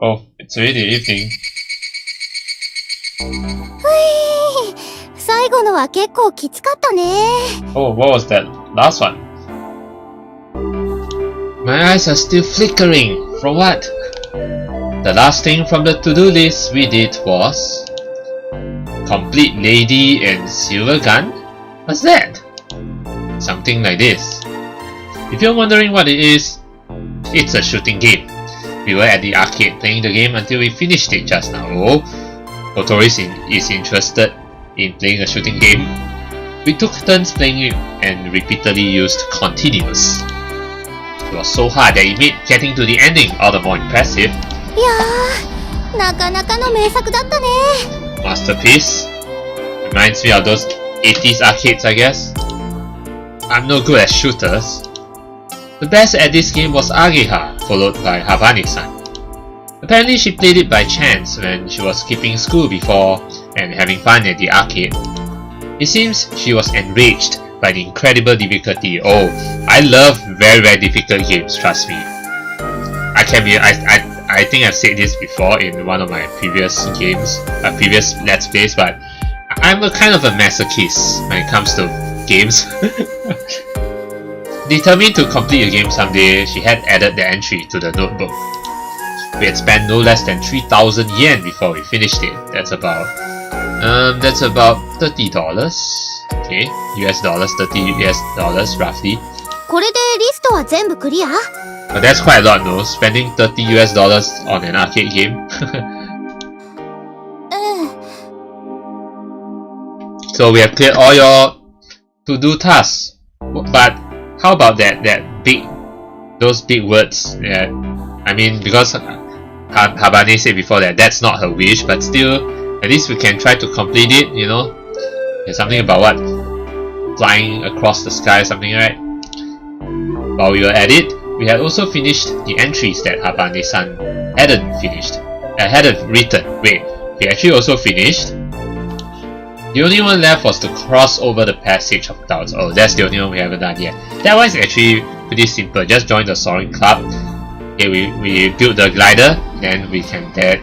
Oh, it's already evening. 最後のは結構きつかったね。 Oh, what was that last one? My eyes are still flickering. From what? The last thing from the to-do list we did was complete Lady and Silver Gun? What's that? Something like this. If you're wondering what it is, it's a shooting game. We were at the arcade playing the game until we finished it just now. Oh, Kotori is interested in playing a shooting game. We took turns playing it and repeatedly used continuous. It was so hard that it made getting to the ending all the more impressive. いやー、なかなかの名作だったね。 Masterpiece. Reminds me of those 80s arcades, I guess. I'm no good at shooters. The best at this game was Ageha, followed by Habane-san. Apparently she played it by chance when she was skipping school before and having fun at the arcade. It seems she was enraged by the incredible difficulty. Oh, I love very difficult games, trust me. I think I've said this before in one of my previous games, previous Let's Plays, but I'm a kind of a masochist when it comes to games. Determined to complete a game someday, she had added the entry to the notebook. We had spent no less than 3,000 yen before we finished it. That's about $30. Okay, US dollars, $30 US roughly. これでリストは全部クリア？ But that's quite a lot, no? Spending $30 US on an arcade game. So we have cleared all your to-do tasks. But how about those big words? Yeah, I mean, because Habane said before that that's not her wish, but still, at least we can try to complete it, you know? There's something about what? Flying across the sky, something, right? While we were at it, we had also finished the entries that Habane-san hadn't written. Wait, we actually also finished? The only one left was to cross over the passage of clouds. Oh, that's the only one we haven't done yet. That one is actually pretty simple. Just join the Soaring Club. Okay, we build the glider, then we can then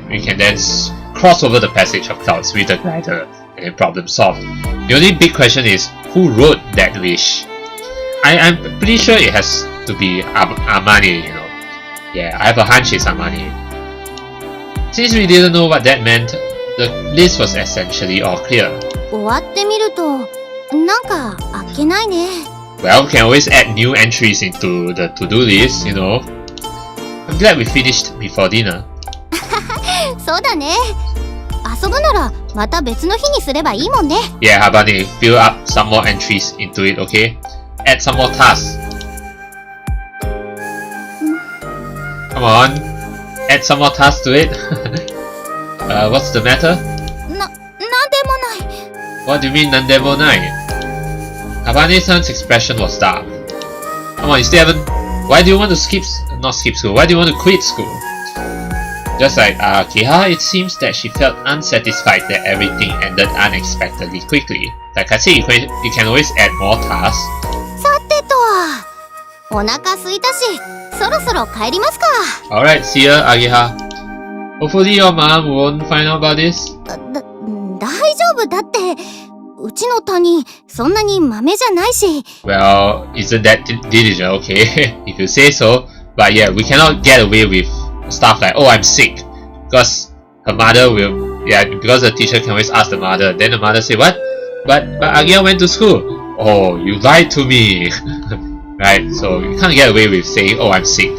cross over the passage of clouds with the glider, and then problem solved. The only big question is, who wrote that wish? I'm pretty sure it has to be Amane, you know. Yeah, I have a hunch it's Amane. Since we didn't know what that meant, the list was essentially all clear. 終わってみると、なんかあっけないね。 Well, we can always add new entries into the to-do list, you know. I'm glad we finished before dinner. そうだね。遊ぶならまた別の日にすればいいもんね。 Yeah, Habane, fill up some more entries into it, okay? Add some more tasks. Come on, add some more tasks to it. What's the matter? なんでもない。 What do you mean, nandemo nai? Habane-san's expression was dark. Come on, you still haven't. Why do you want to not skip school? Why do you want to quit school? Just like Ageha, it seems that she felt unsatisfied that everything ended unexpectedly quickly. Like I said, you can always add more tasks. さてと、お腹空いたし、そろそろ帰りますか。 Alright, see ya, Ageha. Hopefully your mom won't find out about this. 大丈夫だって、うちの谷、そんなに豆じゃないし。 Well, isn't that diligent, okay? If you say so. But yeah, we cannot get away with stuff like, oh, I'm sick. Because her mother will, yeah, because the teacher can always ask the mother. Then the mother say, what? But Ageha went to school. Oh, you lied to me. Right, so you can't get away with saying, oh, I'm sick.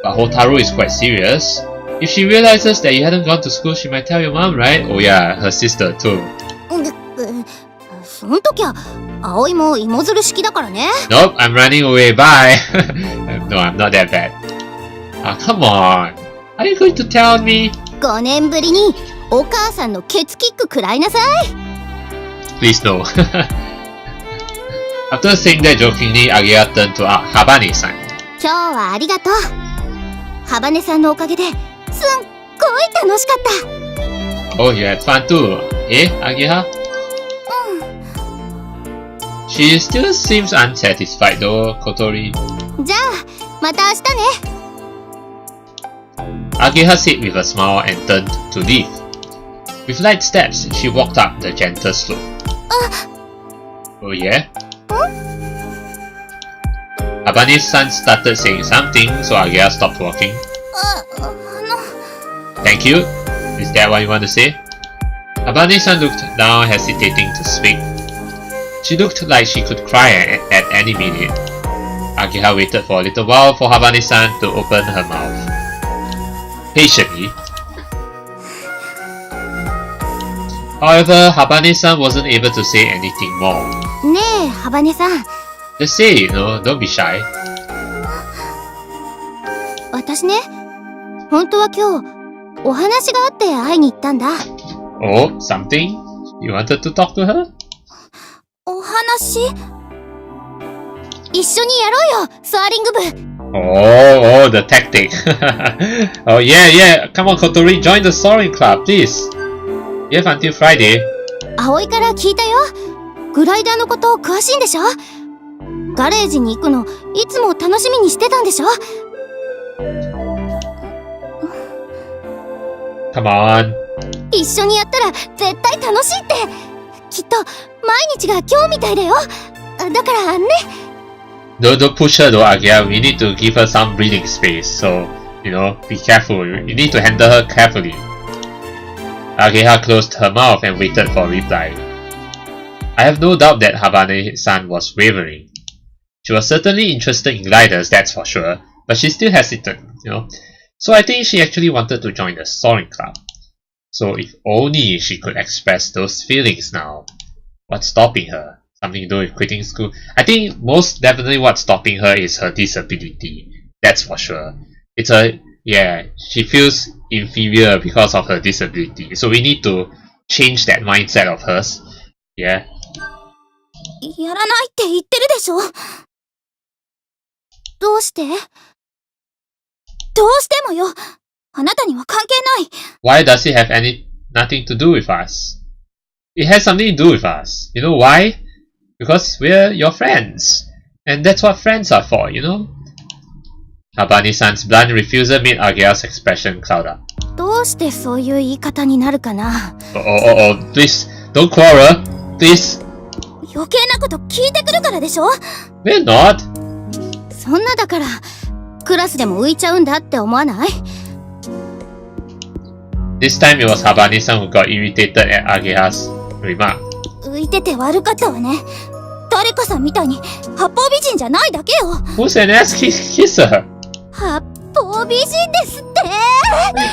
But Hotaru is quite serious. If she realizes that you hadn't gone to school, she might tell your mom, right? Oh yeah, her sister too. その時は、葵も芋づる式だからね。 Nope, I'm running away, bye! No, I'm not that bad. Ah, come on! Are you going to tell me? 5年ぶりにお母さんのケツキック食らいなさい。 Please no. After saying that jokingly, Ageha turned to Habane-san. 今日はありがとう。ハバネさんのおかげですっごい楽しかった。 Oh, you had fun too, eh, Ageha? She still seems unsatisfied though, Kotori. じゃあ、また明日ね。Ageha said with a smile and turned to leave. With light steps, she walked up the gentle slope. Oh yeah? Habane's son started saying something, so Ageha stopped walking. Thank you. Is that what you want to say? Habane's son looked down, hesitating to speak. She looked like she could cry at any minute. Ageha waited for a little while for Habane's son to open her mouth. Patiently. However, Habane's son wasn't able to say anything more. ねえ、ハバネさん。 Just say it, don't be shy. 私ね、本当は今日お話があって会いに行ったんだ。Oh, something? You wanted to talk to her? お話？一緒にやろうよ、ソアリング部。Oh, the tactic. Oh yeah, come on Kotori, join the Soaring Club, please. You have until Friday. 葵から聞いたよ。グライダーのこと詳しいんでしょ？ガレージに行くのいつも楽しみにしてたんでしょ？ Come on. 一緒にやったら絶対楽しいって。きっと毎日が今日みたいだよ。だからね。Don't push her though, Ageha. We need to give her some breathing space. So, be careful. You need to handle her carefully. Ageha closed her mouth and waited for a reply. I have no doubt that Habane-san was wavering. She was certainly interested in gliders, that's for sure, but she still hesitated, So I think she actually wanted to join the Soaring Club. So if only she could express those feelings now. What's stopping her? Something to do with quitting school? I think most definitely what's stopping her is her disability. That's for sure. She feels inferior because of her disability. So we need to change that mindset of hers. Yeah. やらないって言ってるでしょ。どうして？どうしてもよ。あなたには関係ない。 Why does it have nothing to do with us? It has something to do with us. You know why? Because we're your friends. And that's what friends are for, Habane-san's blunt refusal made Ageha's expression cloud up. どうしてそういう言い方になるかな。Oh, please, don't quarrel, please. 余計なこと聞いてくるからでしょ。 We're not. そんなだからクラスでも浮いちゃうんだって思わない？ This time it was Habane-san who got irritated at Ageha's remark. 浮いてて悪かったわね。誰かさんみたいに八方美人じゃないだけよ。 Who's an ass kisser? 八方美人ですって。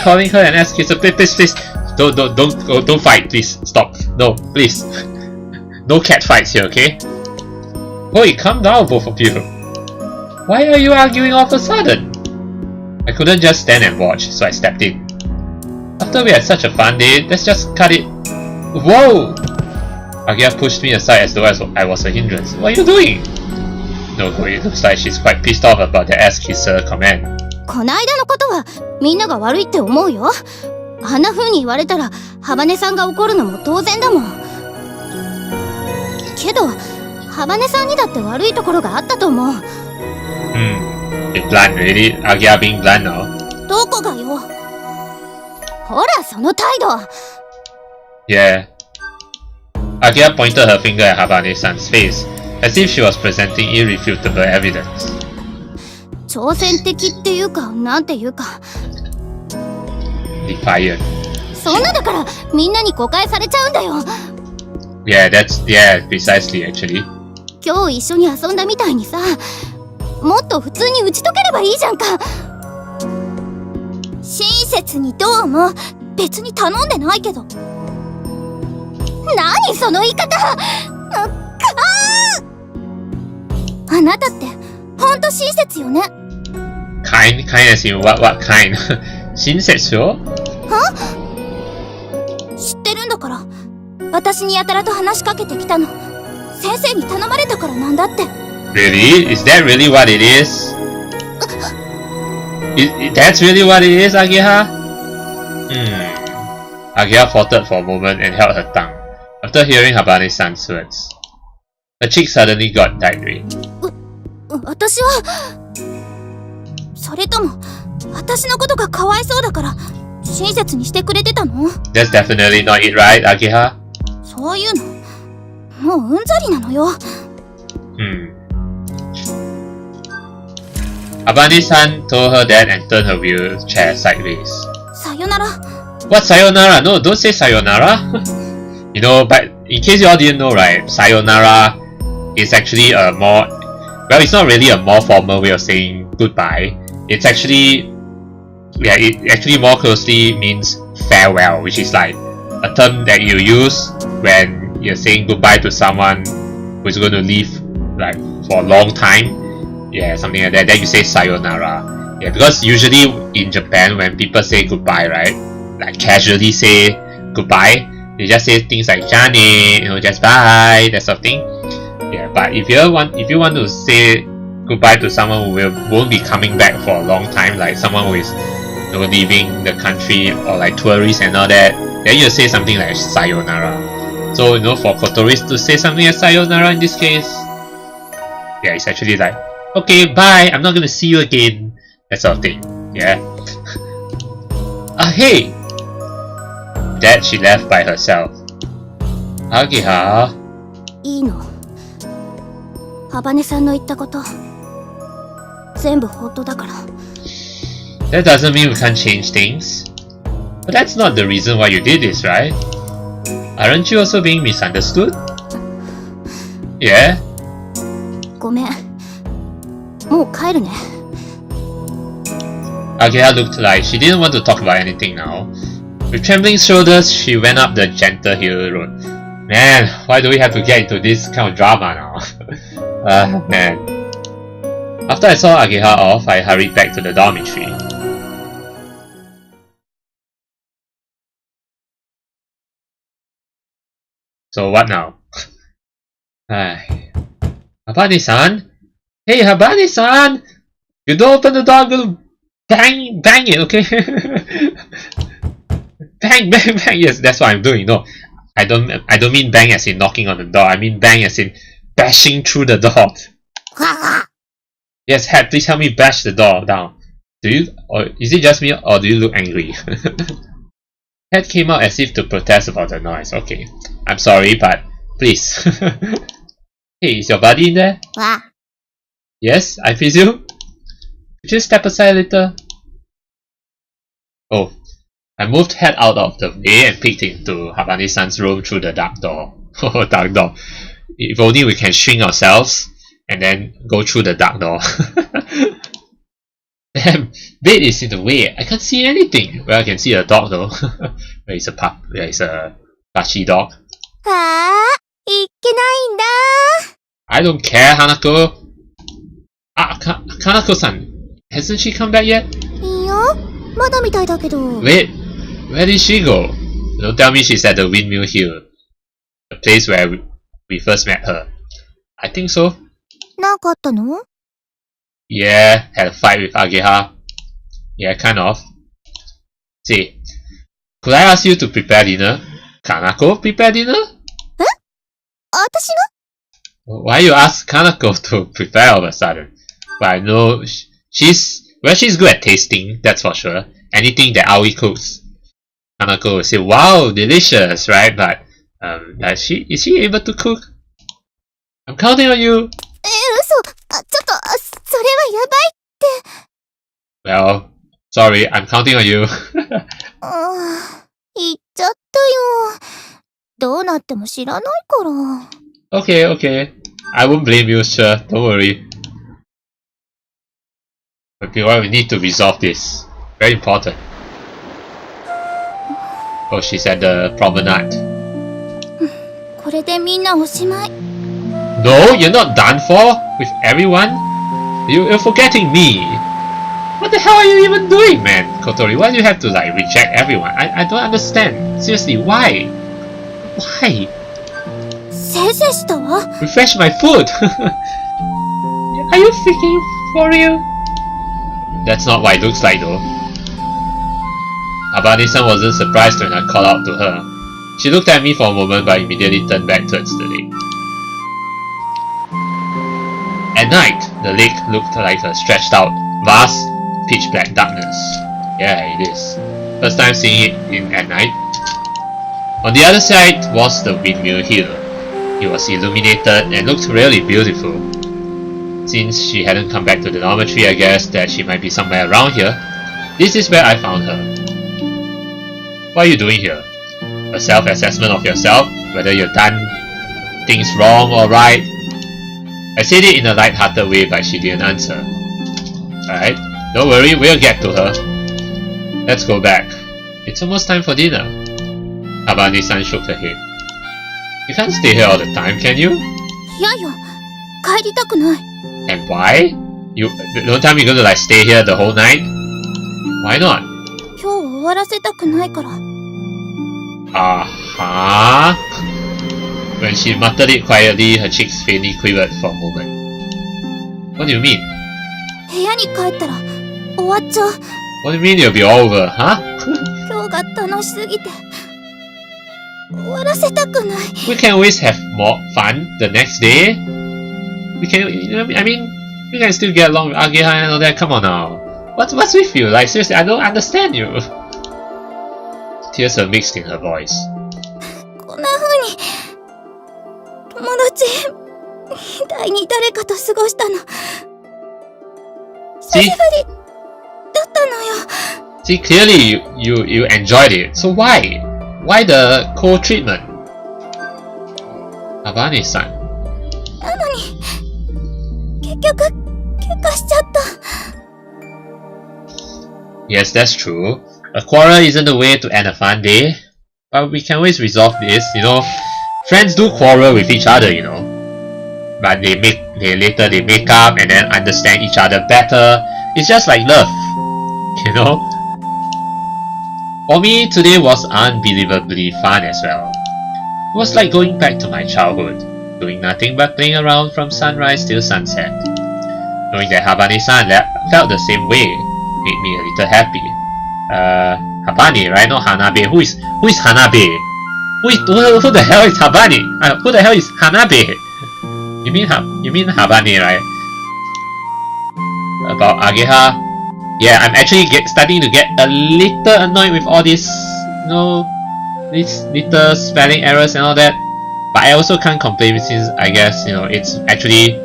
Calling her an ass kisser, please. Don't fight, please. Stop. No, please. No cat fights here, okay? Oi, calm down, both of you. Why are you arguing all of a sudden? I couldn't just stand and watch, so I stepped in. After we had such a fun day, let's just cut it. Whoa! Ageha pushed me aside as though I was a hindrance. What are you doing? No, it looks like she's quite pissed off about the ass kisser comment. こないだのことはみんなが悪いって思うよ。あんな風に言われたらハバネさんが怒るのも当然だもん。けどハバネさんにだって悪いところがあったと思う。It's blunt, really? Ageha being blunt now? どこがよ。ほらその態度。 Yeah. Ageha pointed her finger at Habane-san's face, as if she was presenting irrefutable evidence. 挑戦的っていうかなんていうか。Defiant. そんなだからみんなに誤解されちゃうんだよ。 Yeah, precisely actually. 今日一緒に遊んだみたいにさ、もっと普通に打ち解ければいいじゃんか。親切にどうも別に頼んでないけど。何その言い方。あなたってほんと親切よね。Kind as in what kind? 親切よ？は？知ってるんだから。私にやたらと話しかけてきたの先生に頼まれたからなんだって。 Really? Is that really what it is? That's really what it is, Ageha? Ageha faltered for a moment and held her tongue after hearing Habane-san's words. Her cheek suddenly got dyed red. 私はそれとも私のことがかわいそうだから親切にしてくれてたの？ That's definitely not it, right, Ageha? そういうのもううんざりなのよ。Habane-san told her that and turned her wheelchair sideways. さよなら。 What sayonara? No, don't say sayonara. You know, but in case you all didn't know, right, sayonara is actually a more, well, it's not really a more formal way of saying goodbye. It's actually, yeah, it actually more closely means farewell, which is like a term that you use when you're saying goodbye to someone who's going to leave like for a long time. Yeah, something like that. Then you say sayonara. Yeah, because usually in Japan, when people say goodbye, right, like casually say goodbye, they just say things like "jane," you know, just bye, that sort of thing. Yeah, but if you want to say goodbye to someone who won't be coming back for a long time, like someone who is, you know, leaving the country or like tourists and all that, then you say something like sayonara. So, you know, for Kotoris to say something like sayonara in this case, yeah, it's actually like, okay, bye, I'm not gonna see you again, that sort of thing. Yeah. Hey! That she left by herself. Ageha. いいの。ハバネさんの言ったこと全部本当だから。 That doesn't mean we can't change things. But that's not the reason why you did this, right? Aren't you also being misunderstood? Yeah? ごめん。もう帰るね。 Ageha looked like she didn't want to talk about anything now. With trembling shoulders, she went up the gentle hill road. Man, why do we have to get into this kind of drama now? Man. After I saw Ageha off, I hurried back to the dormitory. So what now? Habane-san? Hey, Habane-san! You don't open the door, I'm gonna bang it, okay? Bang! Yes, that's what I'm doing. No, I don't mean bang as in knocking on the door. I mean bang as in bashing through the door. Yes, Hat, please help me bash the door down. Do you, or is it just me, or do you look angry? Hat came out as if to protest about the noise. Okay, I'm sorry, but please. Hey, is your buddy in there? Yes, I presume? Could you step aside a little? Oh, I moved Hat out of the way and peeked into Habane-san's room through the dark door. Oh, dark door. If only we can shrink ourselves and then go through the dark door. Damn, bed is in the way. I can't see anything. Well, I can see a dog though. Where is a pup? Where is a Tachi dog? I don't care, Hanako. Kanako-san, hasn't she come back yet? Wait, where did she go? Don't tell me she's at the Windmill Hill, the place where we first met her. I think so. Yeah, had a fight with Ageha. Yeah, kind of. Say, could I ask you to prepare dinner? Kanako prepare dinner? Why you ask Kanako to prepare all of a sudden? But I know she's good at tasting, that's for sure. Anything that Aoi cooks, Kanako will say, wow, delicious, right? But is she able to cook? I'm counting on you. Well, sorry, I'm counting on you. Okay. I won't blame you, sure. Don't worry. Okay, well, we need to resolve this. Very important. Oh, she's at the promenade. No, you're not done for with everyone. You're forgetting me. What the hell are you even doing, man? Kotori, why do you have to like reject everyone? I don't understand. Seriously, why? Why? Refresh my food. Are you freaking for real? That's not what it looks like though. Habane-san wasn't surprised when I called out to her. She looked at me for a moment but immediately turned back towards the lake. At night, the lake looked like a stretched out, vast, pitch black darkness. Yeah, it is. First time seeing it at night. On the other side was the windmill hill. It was illuminated and looked really beautiful. Since she hadn't come back to the dormitory, I guess that she might be somewhere around here. This is where I found her. What are you doing here? A self-assessment of yourself, whether you've done things wrong or right. I said it in a light-hearted way, but she didn't answer. Alright, don't worry, we'll get to her. Let's go back. It's almost time for dinner. Habane-san shook her head. You can't stay here all the time, can you? いやいや、帰りたくない。 And why? You don't tell me you're gonna like stay here the whole night? Why not? 今日終わらせたくないから。Uh-huh. When she muttered it quietly, her cheeks faintly quivered for a moment. What do you mean? 部屋に帰ったら終わっちゃう。 What do you mean it'll be all over, huh? 今日が楽しすぎて終わらせたくない。 We can always have more fun the next day. We can, I mean, we can still get along with Ageha and all that. Come on now. What's with you? Like seriously, I don't understand you. Tears were mixed in her voice. こんな風に友達みたいに誰かと過ごしたの久しぶりだったのよ。 See, clearly you enjoyed it. So why? Why the cold treatment? Habane-san. なのに結局喧嘩しちゃった。 Yes, that's true. A quarrel isn't the way to end a fun day. But we can always resolve this, you know. Friends do quarrel with each other, you know. But later they make up and then understand each other better. It's just like love, you know. For me, today was unbelievably fun as well. It was like going back to my childhood, doing nothing but playing around from sunrise till sunset. Knowing that Habane-san felt the same way made me a little happy. Habane, right? Not Hanabe. Who is Hanabe? Who the hell is Habane? Who the hell is Hanabe? You mean Habane, right? About Ageha. Yeah, I'm actually starting to get a little annoyed with all this, you know, these little spelling errors and all that. But I also can't complain since I guess, you know, it's actually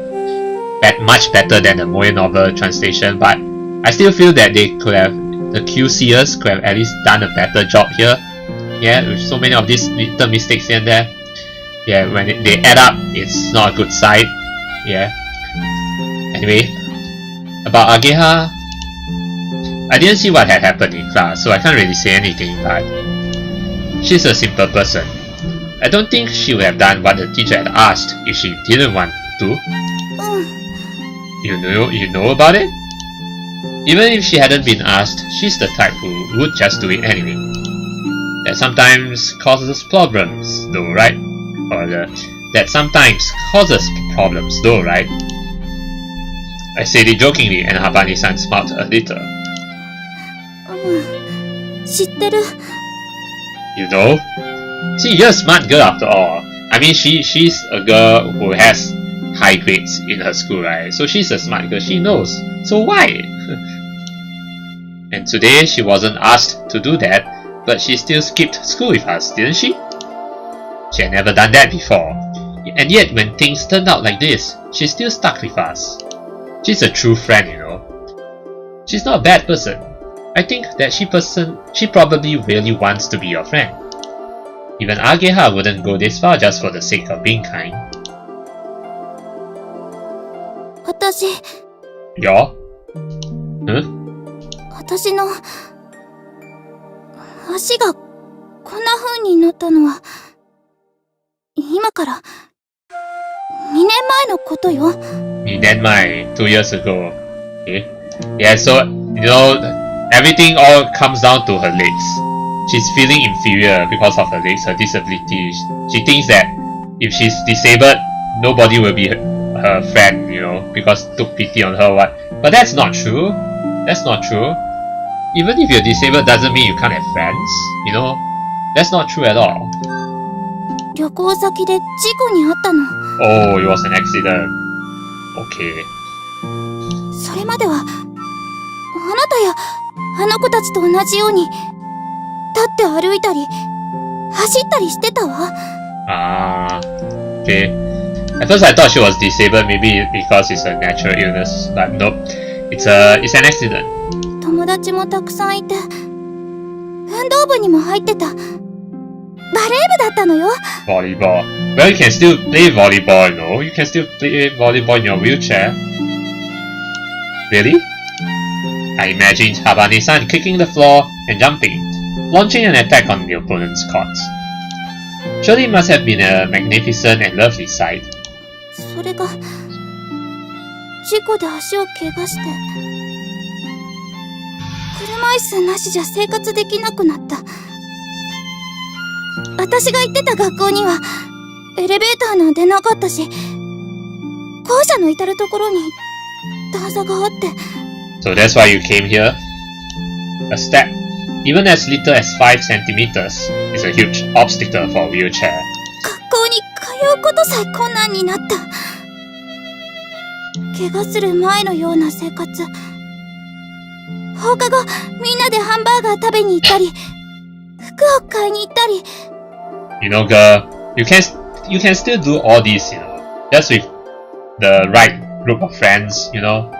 much better than the Moe novel translation. But I still feel that they could have, the QCers could have at least done a better job here. Yeah, with so many of these little mistakes here and there. Yeah, when they add up, it's not a good sight. Yeah. Anyway, about Ageha, I didn't see what had happened in class, so I can't really say anything, but she's a simple person. I don't think she would have done what the teacher had asked if she didn't want to. You know about it? Even if she hadn't been asked, she's the type who would just do it anyway. That sometimes causes problems, though, right? Or that sometimes causes problems, though, right? I said it jokingly, and Habane-san smiled a little. 知ってる。 You know? See, you're a smart girl after all. I mean, she's a girl who has high grades in her school, right? So she's a smart girl, she knows. So why? And today she wasn't asked to do that, but she still skipped school with us, didn't she? She had never done that before. And yet, when things turned out like this, she still stuck with us. She's a true friend, you know. She's not a bad person. I think that she probably really wants to be your friend. Even Ageha wouldn't go this far just for the sake of being kind. 私 Your? Huh? 私の足がこんな風になったのは今から2年前のことよ。2年前, 2 years ago. Okay. Yeah, so, you know, everything all comes down to her legs. She's feeling inferior because of her legs, her disability. She thinks that if she's disabled, nobody will be her friend, you know, because took pity on her, what. But that's not true. That's not true. Even if you're disabled doesn't mean you can't have friends, you know. That's not true at all. 旅行先で事故に遭ったの。 Oh, it was an accident. Okay. それまではあなたやあの子たちと同じように立って歩いたり走ったりしてたわ。Okay. At first I thought she was disabled, maybe because it's a natural illness, but nope. It's an accident. 友達もたくさんいて、運動部にも入ってた。バレー部だったのよ。Volleyball. Well, you can still play volleyball, you know. You can still play volleyball in your wheelchair. Really? I imagined Habane-san kicking the floor and jumping, launching an attack on the opponent's court. Surely it must have been a magnificent and lovely sight. それが事故で足を怪我して、車椅子なしじゃ生活できなくなった。私が行ってた学校にはエレベーターなんてなかったし、校舎の至るところに段差があって。So that's why you came here? A step, even as little as 5 centimeters, is a huge obstacle for a wheelchair. 学校に通うことさえ困難になった。怪我する前のような生活。放課後みんなでハンバーガー食べに行ったり、服を買いに行ったり。You know, girl, you can still do all this, you know, just with the right group of friends, you know,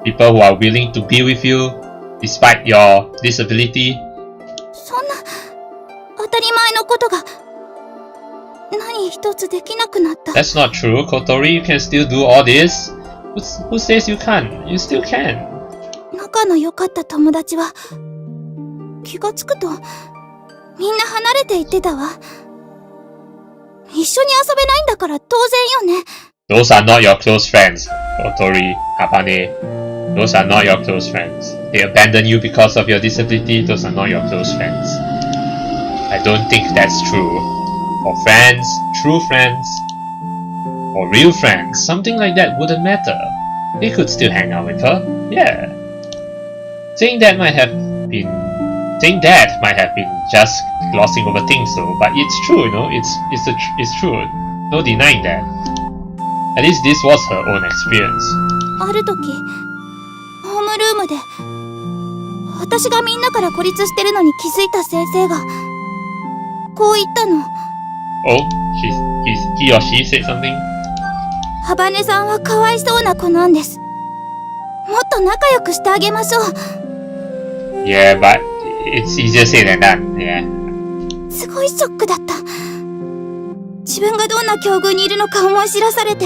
people who are willing to be with you despite your disability. そんな当たり前のことが何一つできなくなった。 That's not true, Kotori. You can still do all this. Who says you can't? You still can. 仲の良かった友達は気がつくとみんな離れていってたわ。一緒に遊べないんだから当然よね。Those are not your close friends, Kotori Habane. Those are not your close friends. They abandon you because of your disability. Those are not your close friends. I don't think that's true. For friends, true friends, or real friends, something like that wouldn't matter. They could still hang out with her. Yeah. Saying that might have been just glossing over things though, but it's true, you know, it's true. No denying that. At least this was her own experience. ある時、ホームルームで私がみんなから孤立してるのに気づいた先生がこう言ったの。Oh, he or she said something? ハバネさんはかわいそうな子なんです。もっと仲良くしてあげましょう。Yeah, but it's easier said than done, yeah. すごいショックだった。自分がどんな境遇にいるのか思い知らされて。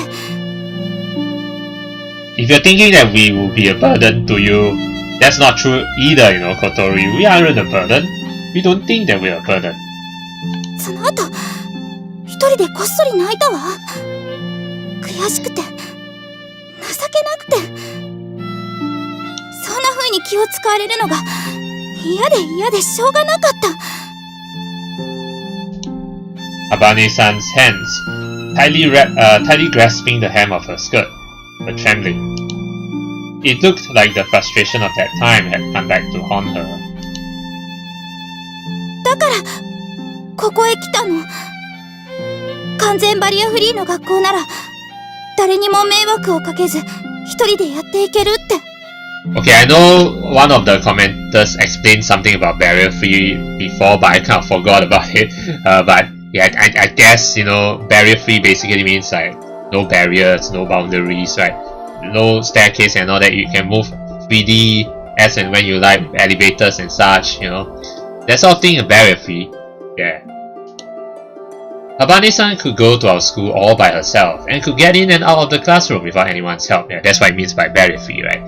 If you're thinking that we will be a burden to you, that's not true either, you know, Kotori. We aren't a burden. We don't think that we're a burden. その後、一人でこっそり泣いたわ。悔しくて、情けなくて。そんな風に気を使われるのが嫌でしょうがなかった。Habane-san's hands, tightly grasping the hem of her skirt, were trembling. It looked like the frustration of that time had come back to haunt her. だから、ここへ来たの。完全バリアフリーの学校なら、誰にも迷惑をかけず、一人でやっていけるって。Okay, I know one of the commenters explained something about barrier free before, but I kind of forgot about it. But yeah, I guess, you know, barrier free basically means like no barriers, no boundaries, right? No staircase and all that. You can move freely as and when you like, elevators and such, you know. That sort of thing is barrier free. Yeah. Habane-san could go to our school all by herself and could get in and out of the classroom without anyone's help. Yeah, that's what it means by barrier free, right?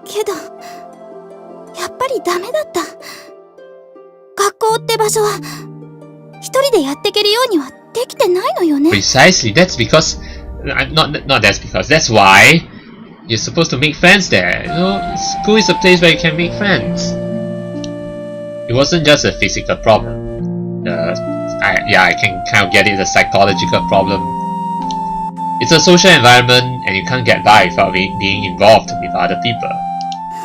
けど、やっぱりダメだった。学校って場所は一人でやっていけるようにはできてないのよね。Precisely. That's because, not that's because. That's why you're supposed to make friends there. You know, school is a place where you can make friends. It wasn't just a physical problem. I can kind of get it. The psychological problem. It's a social environment, and you can't get by without being involved with other people.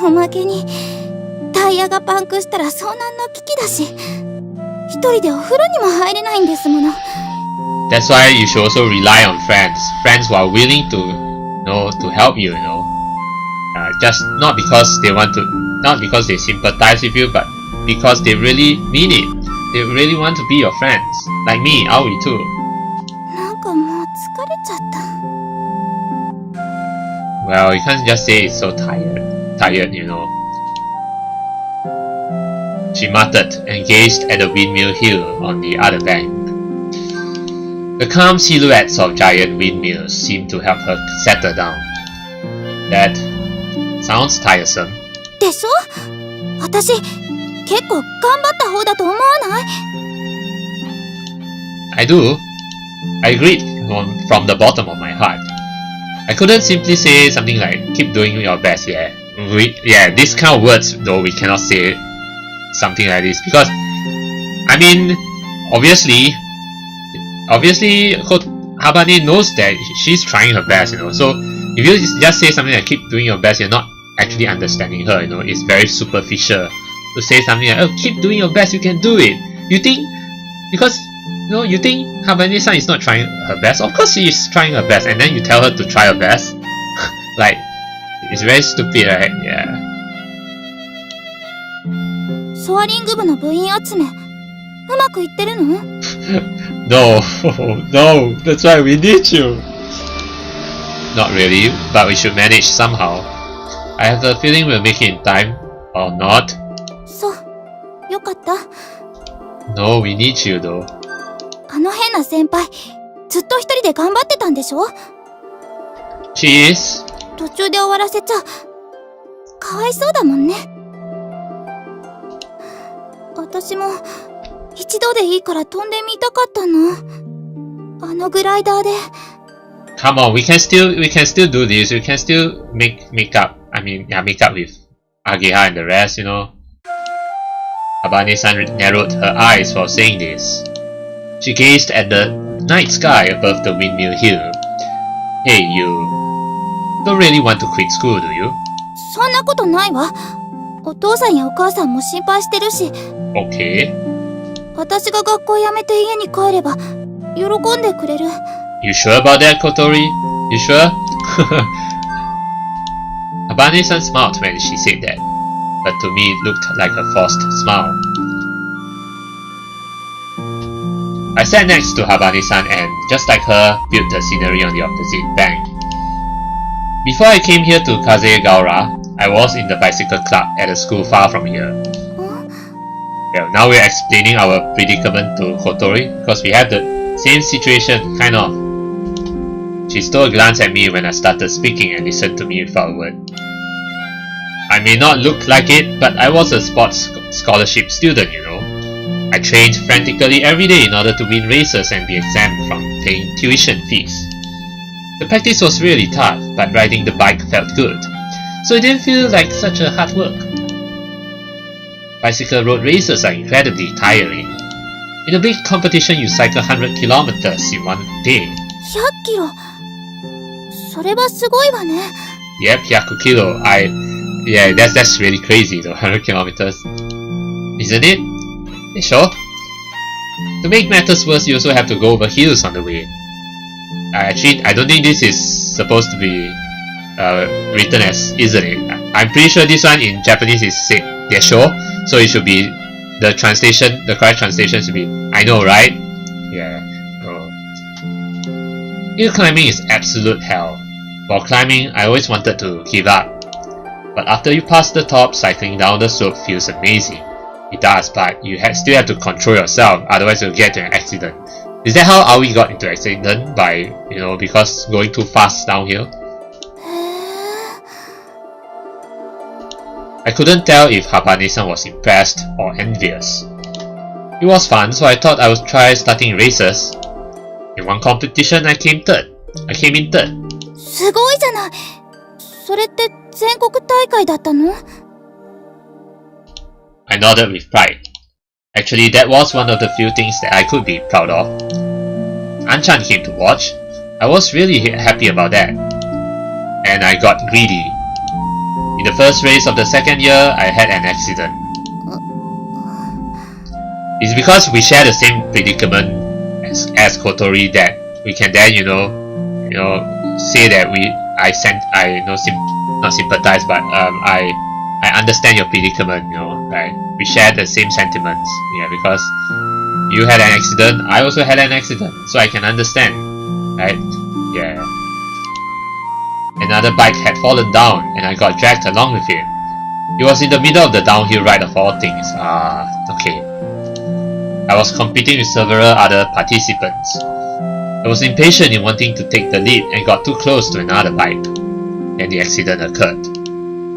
おまけにタイヤがパンクしたら遭難の危機だし、一人でお風呂にも入れないんですもの。That's why you should also rely on friends who are willing to, you know, to help you, you know, Just not because they sympathize with you, but because they really mean it. They really want to be your friends. Like me, Aoi too. なんかもう疲れちゃった。 Well, you can't just say it's so tired, you know. She muttered and gazed at the windmill hill on the other bank. The calm silhouettes of giant windmills seemed to help her settle down. That sounds tiresome. でしょ？私、結構頑張った方だと思わない？ I do. I agreed from the bottom of my heart. I couldn't simply say something like, keep doing your best, yeah. These kind of words, though, we cannot say something like this because, I mean, obviously, Habane knows that she's trying her best, you know. So if you just say something like, keep doing your best, you're not actually understanding her, you know. It's very superficial to say something like, oh, keep doing your best, you can do it. You think, because, you know, you think Habane-san is not trying her best? Of course she is trying her best, and then you tell her to try her best? Like, it's very stupid, right? Yeah. ソアリング部の部員集め、うまくいってるの？ No, no, that's why we need you. Not really, but we should manage somehow. I have a feeling we'll make it in time, or not. そう、よかった。 No, we need you though. あの変な先輩、ずっと一人で頑張ってたんでしょ？ She is? 途中で終わらせちゃ、かわいそうだもんね。私も、一度でいいから飛んでみたかったの。あのグライダーで。Come on, we can still do this. We can still make up. I mean, yeah, make up with Ageha and the rest, you know. Habane-san narrowed her eyes while saying this. She gazed at the night sky above the windmill hill. Hey, you don't really want to quit school, do you? そんなことないわ。お父さんやお母さんも心配してるし。Okay. 私が学校辞めて家に帰れば喜んでくれる。You sure about that, Kotori? You sure? Habane-san smiled when she said that, but to me it looked like a forced smile. I sat next to Habane-san and, just like her, viewed the scenery on the opposite bank. Before I came here to Kazegaura, I was in the bicycle club at a school far from here. Well, now we're explaining our predicament to Kotori, because we have the same situation, kind of. She stole a glance at me when I started speaking and listened to me without a word. I may not look like it, but I was a sports scholarship student, you know. I trained frantically every day in order to win races and be exempt from paying tuition fees. The practice was really tough, but riding the bike felt good, so it didn't feel like such a hard work. Bicycle road races are incredibly tiring. In a big competition, you cycle 100 kilometers in one day. 100キロ。それはすごいわね。Yep, 100 kilo. Yeah, that's really crazy though, 100 kilometers. Isn't it? Sure. To make matters worse, you also have to go over hills on the way. Actually, I don't think this is supposed to be written as, isn't it? I'm pretty sure this one in Japanese is said, yeah, sure. So it should be, the correct translation should be, I know, right? Yeah. Oh. Hill climbing is absolute hell. While climbing, I always wanted to give up. But after you pass the top, cycling down the slope feels amazing. It does, but you still have to control yourself, otherwise you'll get into an accident. Is that how Aoi got into accident? By, you know, because going too fast downhill? I couldn't tell if Habane-san was impressed or envious. It was fun, so I thought I would try starting races. In one competition, I came in third. すごいじゃない。それって全国大会だったの？ I nodded with pride. Actually, that was one of the few things that I could be proud of. Anchan came to watch. I was really happy about that. And I got greedy. In the first race of the second year, I had an accident. It's because we share the same predicament as Kotori that we can then, you know, say that not sympathize, but I understand your predicament, you know, right? We share the same sentiments, yeah, because you had an accident, I also had an accident, so I can understand, right? Yeah. Another bike had fallen down, and I got dragged along with it. It was in the middle of the downhill ride of all things. Okay. I was competing with several other participants. I was impatient in wanting to take the lead and got too close to another bike. Then the accident occurred.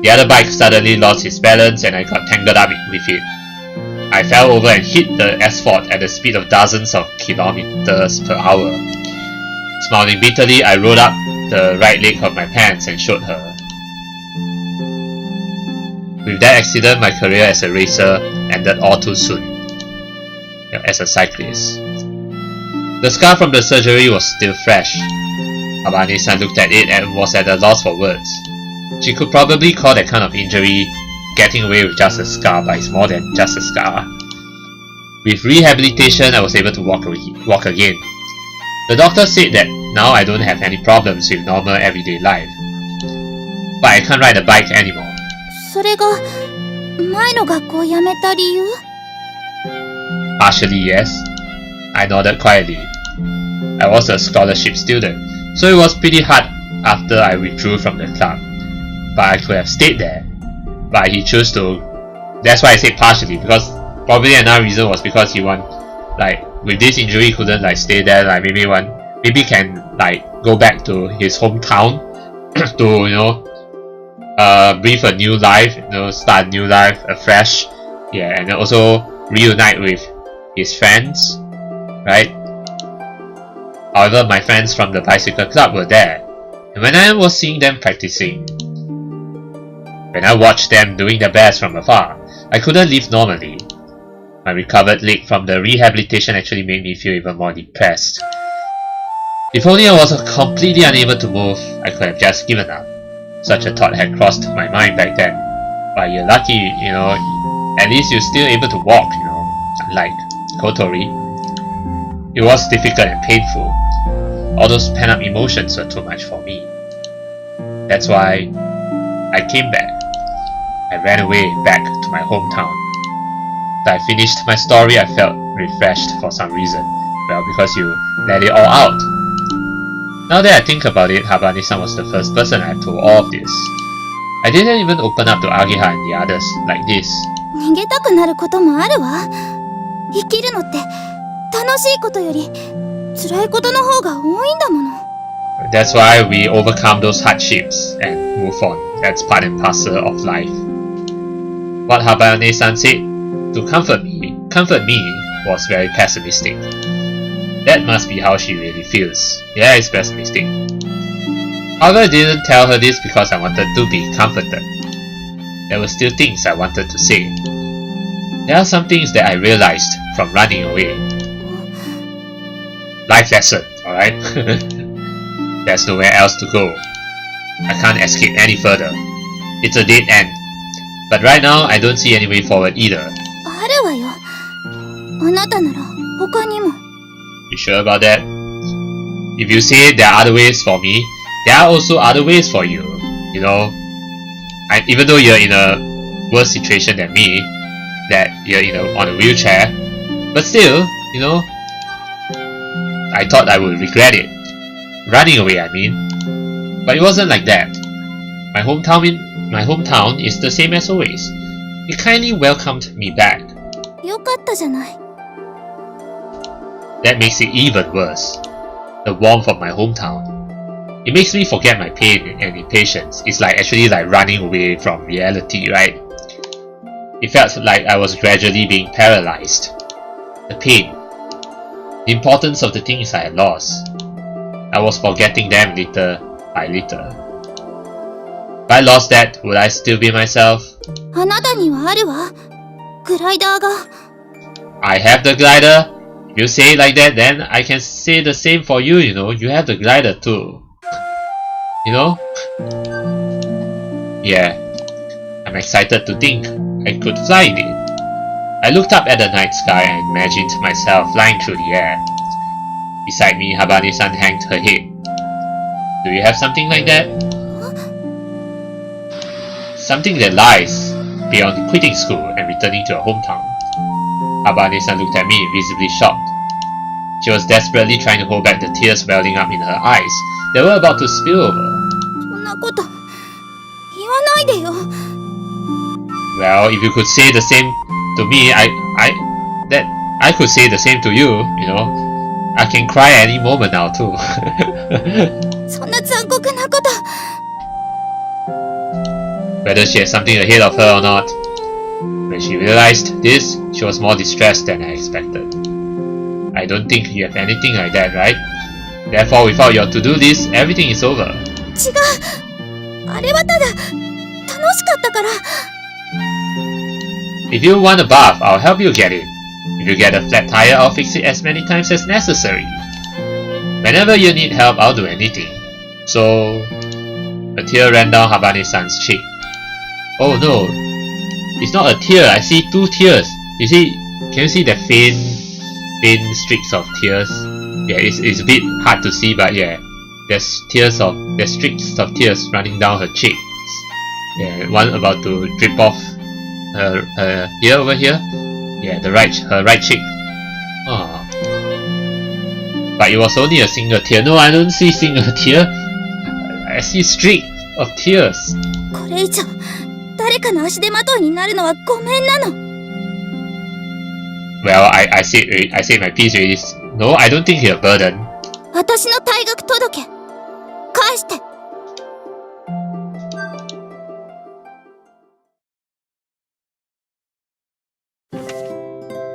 The other bike suddenly lost its balance and I got tangled up with it. I fell over and hit the asphalt at the speed of dozens of kilometers per hour. Smiling bitterly, I rolled up the right leg of my pants and showed her. With that accident, my career as a racer ended all too soon. As a cyclist. The scar from the surgery was still fresh. Habane-san looked at it and was at a loss for words. She could probably call that kind of injury getting away with just a scar, but it's more than just a scar. With rehabilitation, I was able to walk again. The doctor said that now I don't have any problems with normal everyday life. But I can't ride a bike anymore. それが前の学校を辞めた理由? Partially, yes. I nodded quietly. I was a scholarship student, so it was pretty hard after I withdrew from the club. But I could have stayed there. But he chose to. That's why I said partially, because probably another reason was because he with this injury he couldn't stay there, maybe can go back to his hometown to breathe a new life, start a new life afresh, yeah, and also reunite with his friends, right? However, my friends from the bicycle club were there, and when I was seeing them practicing, when I watched them doing their best from afar, I couldn't live normally. My recovered leg from the rehabilitation actually made me feel even more depressed. If only I was completely unable to move, I could have just given up. Such a thought had crossed my mind back then. But you're lucky, at least you're still able to walk, unlike Kotori. It was difficult and painful. All those pent-up emotions were too much for me. That's why I came back. I ran away back to my hometown. After I finished my story, I felt refreshed for some reason. Well, because you let it all out. Now that I think about it, Habane-san was the first person I told all of this. I didn't even open up to Ageha and the others like this. 逃げたくなることもあるわ。生きるのって楽しいことより辛いことの方が多いんだもの。That's why we overcome those hardships and move on. That's part and parcel of life. What Habane-san said to comfort me was very pessimistic. That must be how she really feels. Yeah, it's pessimistic. However, I didn't tell her this because I wanted to be comforted. There were still things I wanted to say. There are some things that I realized from running away. Life lesson, alright? There's nowhere else to go. I can't escape any further. It's a dead end. But right now, I don't see any way forward either. あるわよ。あなたなら他にも。You sure about that? If you say there are other ways for me, there are also other ways for you. Even though you're in a worse situation than me, that you're on a wheelchair, but still, I thought I would regret it. Running away, I mean. But it wasn't like that. My hometown is the same as always. It kindly welcomed me back. よかったじゃない。That makes it even worse. The warmth of my hometown. It makes me forget my pain and impatience. It's actually running away from reality, right? It felt like I was gradually being paralyzed. The pain. The importance of the things I had lost. I was forgetting them little by little. If I lost that, would I still be myself? あなたにはあるわ。グライダーが。I have the glider. If you say it like that, then I can say the same for you, You have the glider too. Yeah. I'm excited to think I could fly in it. I looked up at the night sky and imagined myself flying through the air. Beside me, Habane-san hanged her head. Do you have something like that? something that lies beyond quitting school and returning to her hometown. Habane-san looked at me, visibly shocked. She was desperately trying to hold back the tears welling up in her eyes that were about to spill over. そんなこと言わないでよ。 Well, if you could say the same to me, I could say the same to you, you know. I can cry any moment now too. そんな残酷なこと。 Whether she had something ahead of her or not, when she realized this, she was more distressed than I expected. I don't think you have anything like that, right? Therefore, without your to-do list, everything is over. 違う。あれはただ楽しかったから。 If you want a bath, I'll help you get it. If you get a flat tire, I'll fix it as many times as necessary. Whenever you need help, I'll do anything. So... A tear ran down Habane-san's cheek. Oh no, it's not a tear, I see two tears. You see, can you see the faint streaks of tears? Yeah, it's a bit hard to see, but yeah, there's streaks of tears running down her cheeks. Yeah, one about to drip off her ear over here. Yeah, her right cheek. Oh. But it was only a single tear. No, I don't see single tear. I see streaks of tears. これ以上誰かの足手まといになるのはごめんなの。 Well, I say my piece already. No, I don't think you're a burden. 私の退学届返して。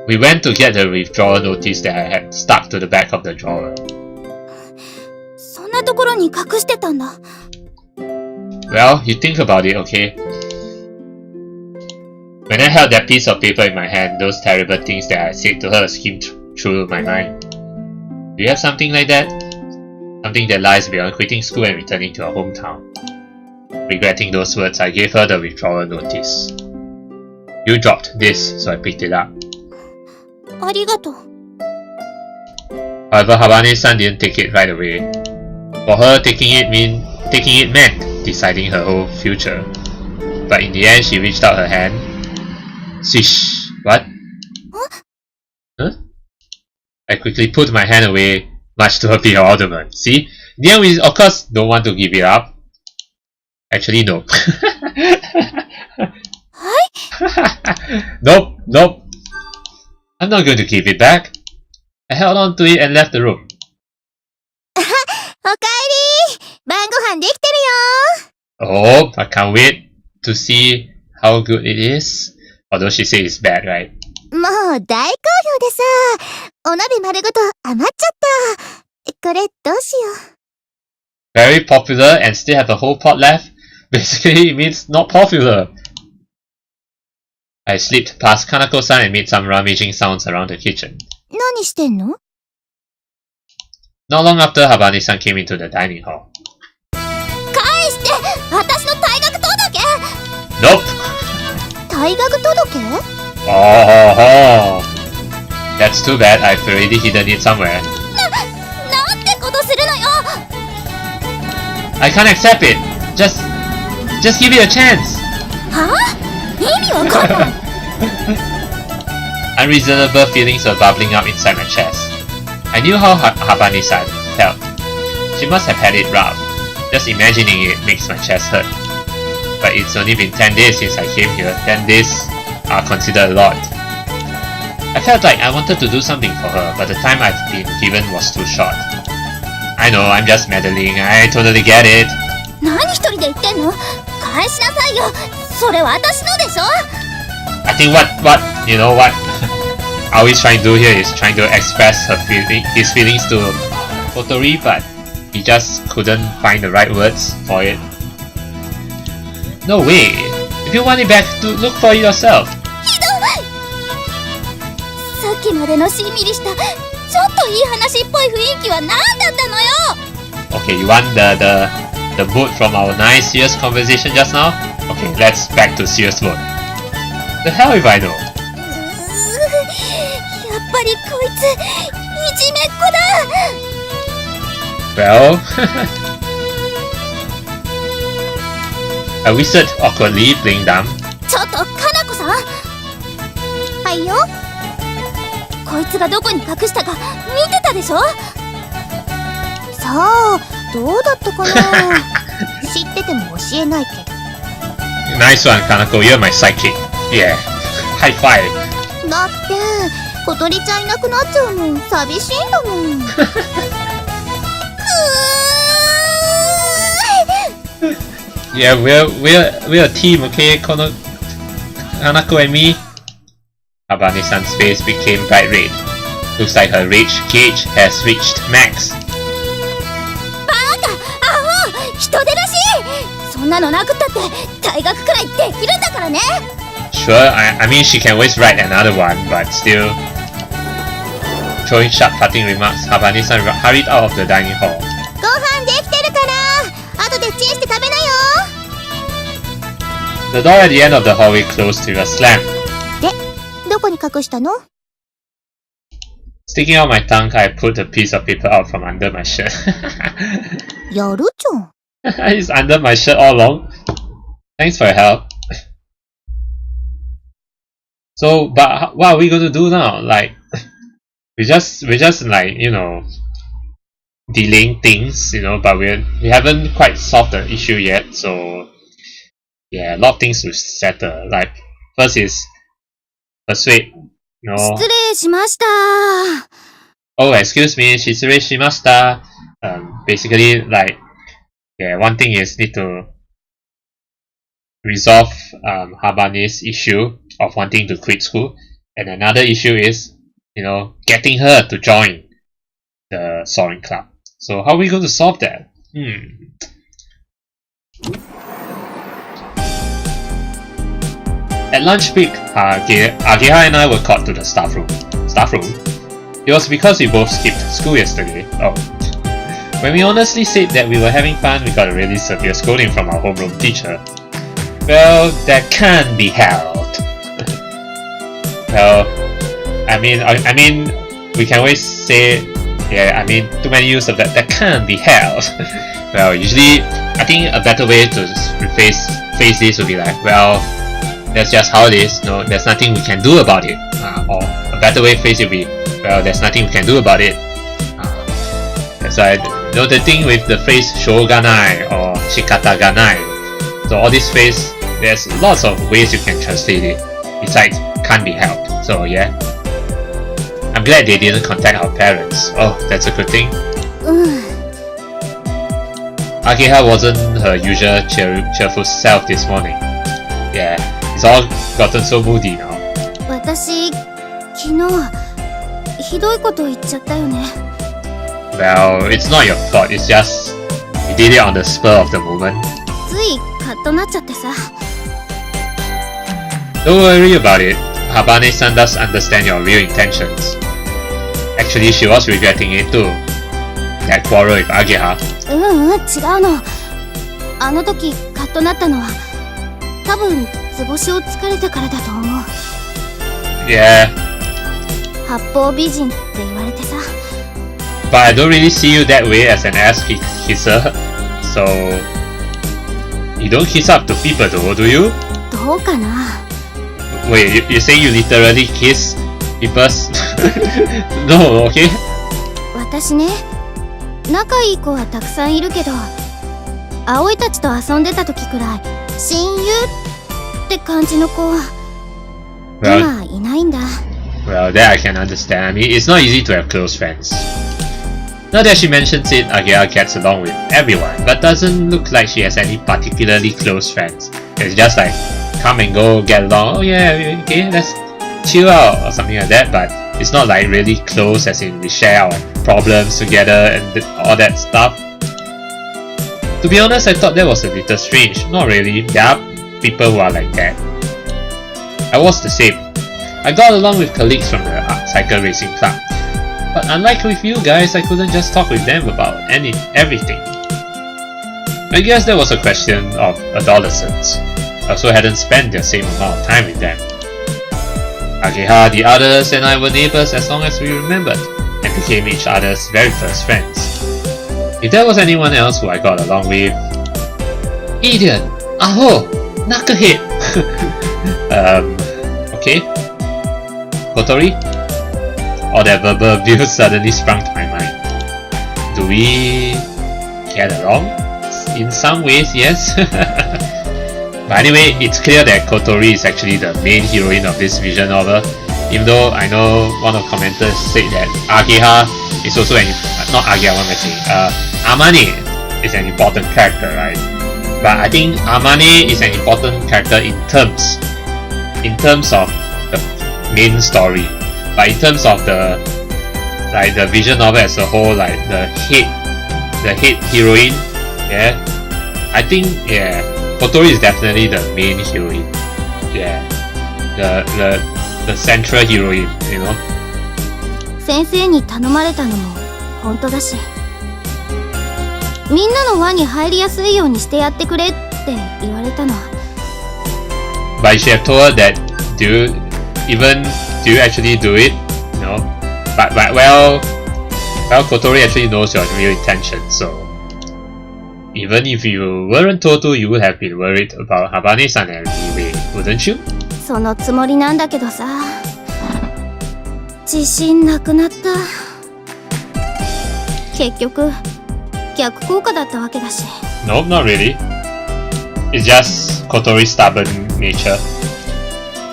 We went to get the withdrawal notice that I had stuck to the back of the drawer. そんなところに隠してたんだ。 Well, you think about it, okay? When I held that piece of paper in my hand, those terrible things that I said to her skimmed through my mind. Do you have something like that? Something that lies beyond quitting school and returning to her hometown. Regretting those words, I gave her the withdrawal notice. You dropped this, so I picked it up. ありがとう。 However, Habane-san didn't take it right away. For her, taking it meant deciding her whole future. But in the end, she reached out her hand. Swish! What? Huh? I quickly put my hand away, much to her bewilderment. See? In the end, we of course don't want to give it up. Actually, no. Nope. I'm not going to give it back. I held on to it and left the room. おかえり。晩ご飯できてるよ。 Oh, I can't wait to see how good it is. Although she says it's bad, right? もう大好評でさ、お鍋丸ごと余っちゃった。これどうしよう。 Very popular and still have a whole pot left? Basically, it means not popular. I slipped past Kanako-san and made some rummaging sounds around the kitchen. 何してんの？ Not long after, Habane-san came into the dining hall. 返して！私の退学届！ Nope! 退学届？ Oh, that's too bad. I've already hidden it somewhere. なんてことするのよ！ I can't accept it. Just give it a chance. はぁ？意味わかんない。 Unreasonable feelings were bubbling up inside my chest. I knew how Habane-san felt. She must have had it rough. Just imagining it makes my chest hurt. But it's only been 10 days since I came here. 10 days are considered a lot. I felt like I wanted to do something for her, but the time I've been given was too short. I know, I'm just meddling. I totally get it. 何一人で言ってんの？返しなさいよ。それ私のでしょ？ I think what Aoi's trying to do here is trying to express his feelings to Kotori, but he just couldn't find the right words for it. No way! If you want it back, look for it yourself. ひどい！さっきまでのしんみりしたちょっといい話っぽい雰囲気は何だったのよ！ Okay, you want the mood from our nice serious conversation just now? Okay, let's back to serious mode. The hell if I know? やっぱりこいついじめっ子だ。 Well, A wizard awkwardly playing dumb. ちょっとかなこさん。はいよ。こいつがどこに隠したか見てたでしょ。さあどうだったかな。知ってても教えないけど。Nice one, Kanako. You're my sidekick. Yeah. High five. だって小鳥ちゃんいなくなっちゃうの寂しいんだもん。Yeah, we're a team, okay? Kanako and me. Habane-san's face became bright red. Looks like her rage gauge has reached max. バカ、アホ、人手らしい。そんなのなくったって退学くらいできるんだからね。Sure, I mean she can always write another one, but still. Throwing sharp cutting remarks, Habane-san hurried out of the dining hall. ご飯できてるから後でチンして食べなよ。 The door at the end of the hallway closed with a slam. で、どこに隠したの？ Sticking out my tongue, I pulled a piece of paper out from under my shirt. やるじゃん。It's under my shirt all along. Thanks for your help. So, but what are we going to do now? Like, we're just like, you know, delaying things, you know, but we haven't quite solved the issue yet. So, yeah, a lot of things to settle. Like, first is persuade, you know. 失礼しました。 Oh, excuse me, 失礼しました. Basically, like, yeah, one thing is need to resolve Habane's issue of wanting to quit school, and another issue is, you know, getting her to join the Soaring Club. So how are we going to solve that? At lunch break, Ageha and I were called to the staff room. Staff room? It was because we both skipped school yesterday. Oh. When we honestly said that we were having fun, we got a really severe scolding from our homeroom teacher. Well, that can't be helped. Well, I mean, we can always say, yeah, I mean, too many use of that. That can't be helped. Well, usually, I think a better way to face this would be like, well, that's just how it is. No, there's nothing we can do about it. Or a better way to face it would be, well, there's nothing we can do about it. That's why, you know, the thing with the phrase shoganai or shikataganai. So all this phrase, there's lots of ways you can translate it. Besides, can't be helped. So yeah. I'm glad they didn't contact our parents. Oh, that's a good thing. Ageha wasn't her usual cheerful self this morning. Yeah, it's all gotten so moody now. 私、昨日ひどいこと言っちゃったよね。Well, it's not your fault. It's just you did it on the spur of the moment. ついカッとなっちゃってさ。Don't worry about it. Habane-san does understand your real intentions. Actually, she was regretting it too. That quarrel with Ageha. 違うの。あの時カッとなったのは多分図星を疲れたからだと思う。Yeah. 八方美人って言われてさ。But I don't really see you that way as an ass kisser. So, you don't kiss up to people though, do you? どうかな。Wait, you say you literally kiss people's? No, okay? 私ね、仲いい子はたくさんいるけど、葵たちと遊んでた時くらい親友って感じの子は今いないんだ。Well, that I can understand. I mean, it's not easy to have close friends. Now that she mentions it, Ageha gets along with everyone, but doesn't look like she has any particularly close friends. It's just like, come and go, get along, oh yeah, okay, let's chill out or something like that, but it's not like really close as in we share our problems together and all that stuff. To be honest, I thought that was a little strange. Not really, there are people who are like that. I was the same. I got along with colleagues from the cycle racing club. But unlike with you guys, I couldn't just talk with them about everything. I guess that was a question of adolescence. I also hadn't spent the same amount of time with them. Ageha, the others, and I were neighbors as long as we remembered, and became each other's very first friends. If there was anyone else who I got along with... Idiot! Aho! Knucklehead! Okay. Kotori? All that verbal abuse suddenly sprung to my mind. Do we get along? In some ways, yes. But anyway, it's clear that Kotori is actually the main heroine of this visual novel. Even though I know one of the commenters said that Ageha is also not Ageha, what am I saying? Amane is an important character, right? But I think Amane is an important character in terms of the main story. But in terms of the visual novel as a whole, like the head heroine, yeah, I think Kotori is definitely the main heroine. Yeah, the central heroine, you know. 先生に頼まれたのも本当だし、みんなの輪に入りやすいようにしてやってくれって言われたの。But you should have told her that do you actually do it? No. But well, Kotori actually knows your real intention, so even if you weren't told to, you would have been worried about Habane-san anyway, wouldn't you? そのつもりなんだけどさ、自信なくなった。結局逆効果だったわけだし。Nope, not really. It's just Kotori's stubborn nature.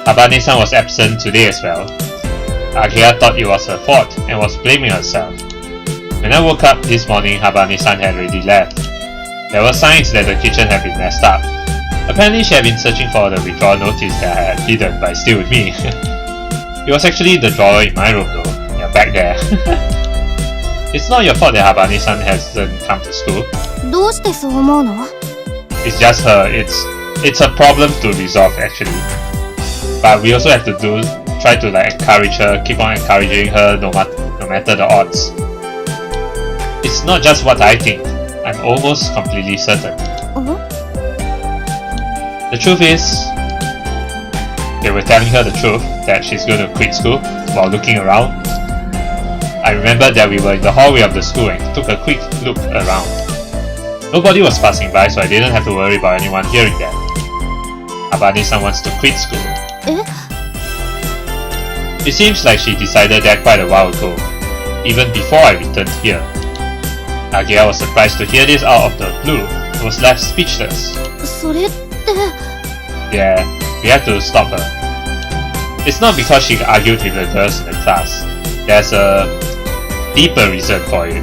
Habane-san was absent today as well. Ageha thought it was her fault and was blaming herself. When I woke up this morning, Habane-san had already left. There were signs that the kitchen had been messed up. Apparently she had been searching for the withdrawal notice that I had hidden, but it's still with me. It was actually the drawer in my room though. Yeah, back there. It's not your fault that Habane-san hasn't come to school. どうしてそう思うの? It's just her. It's a problem to resolve actually. But we also have to try to like encourage her, keep on encouraging her no matter the odds. It's not just what I think. I'm almost completely certain. The truth is, they were telling her the truth that she's going to quit school while looking around. I remembered that we were in the hallway of the school and took a quick look around. Nobody was passing by, so I didn't have to worry about anyone hearing that. Habane-san wants to quit school. It seems like she decided that quite a while ago, even before I returned here. Ageha was surprised to hear this out of the blue and was left speechless. それって。Yeah, we have to stop her. It's not because she argued with the girls in the class. There's a deeper reason for it.